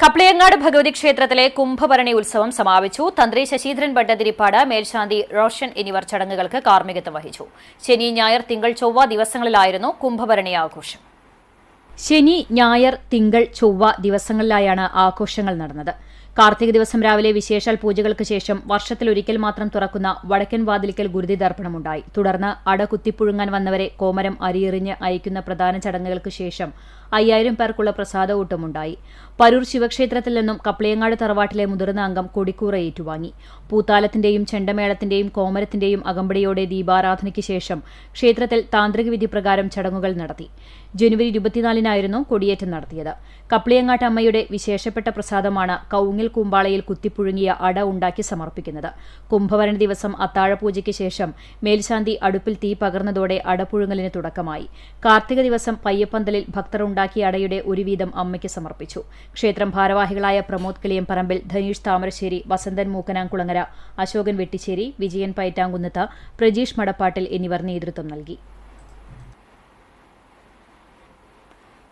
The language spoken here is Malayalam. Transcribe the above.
കപ്ലിയങ്ങാട് ഭഗവതി ക്ഷേത്രത്തിലെ കുംഭഭരണി ഉത്സവം സമാപിച്ചു. തന്ത്രി ശശീന്ദ്രൻ ഭട്ടതിരിപ്പാട്, മേൽശാന്തി റോഷൻ എന്നിവർ ചടങ്ങുകൾക്ക് കാർമ്മികത്വം വഹിച്ചു. ശനി, ഞായർ, തിങ്കൾ, ചൊവ്വ ദിവസങ്ങളിലായിരുന്നു കുംഭഭരണി ആഘോഷം. ശനി, ഞായർ, തിങ്കൾ, ചൊവ്വ ദിവസങ്ങളിലായാണ് ആഘോഷങ്ങൾ നടന്നത്. കാർത്തിക ദിവസം രാവിലെ വിശേഷാൽ പൂജകൾക്ക് ശേഷം വർഷത്തിലൊരിക്കൽ മാത്രം തുറക്കുന്ന വടക്കൻ വാതിലിക്കൽ ഗുരുതി ദർപ്പണമുണ്ടായി. തുടർന്ന് അട കുത്തിപ്പുഴുങ്ങാൻ വന്നവരെ കോമരം അരിയെറിഞ്ഞ് അയക്കുന്ന പ്രധാന ചടങ്ങുകൾക്ക് ശേഷം 5000 പേർക്കുള്ള പ്രസാദകൂട്ടമുണ്ടായി. പരൂർ ശിവക്ഷേത്രത്തിൽ നിന്നും കപ്ലിയങ്ങാട് തറവാട്ടിലെ മുതിർന്ന അംഗം കൊടിക്കൂറ ഏറ്റുവാങ്ങി. പൂത്താലത്തിന്റെയും ചെണ്ടമേളത്തിന്റെയും കോമരത്തിന്റെയും അകമ്പടിയോടെ ദീപാരാധനയ്ക്ക് ശേഷം ക്ഷേത്രത്തിൽ താന്ത്രിക വിധി പ്രകാരം ചടങ്ങുകൾ നടത്തി. ജനുവരി 24-നായിരുന്നു കൊടിയേറ്റം നടത്തിയത്. കപ്ലിയങ്ങാട്ട് അമ്മയുടെ വിശേഷപ്പെട്ട പ്രസാദമാണ് കൌങ്ങിൽ കൂമ്പാളയിൽ കുത്തിപ്പുഴുങ്ങിയ അട ഉണ്ടാക്കി സമർപ്പിക്കുന്നത്. കുംഭഭരണി ദിവസം അത്താഴപൂജയ്ക്ക് ശേഷം മേൽശാന്തി അടുപ്പിൽ തീ പകർന്നതോടെ അടപുഴുങ്ങലിന് തുടക്കമായി. കാർത്തിക ദിവസം പയ്യപ്പന്തലിൽ ഭക്തർ ഉണ്ടാക്കിയ അടയുടെ ഒരു വീതം അമ്മയ്ക്ക് സമർപ്പിച്ചു. ക്ഷേത്രം ഭാരവാഹികളായ പ്രമോദ് കിളിയംപറമ്പിൽ, ധനീഷ് താമരശ്ശേരി, വസന്തൻ മൂക്കനാംകുളങ്ങര, അശോകൻ വെട്ടിശ്ശേരി, വിജയൻ പയറ്റാങ്കുന്നത്ത്, പ്രജീഷ് മടപ്പാട്ടിൽ എന്നിവർ നേതൃത്വം നൽകി.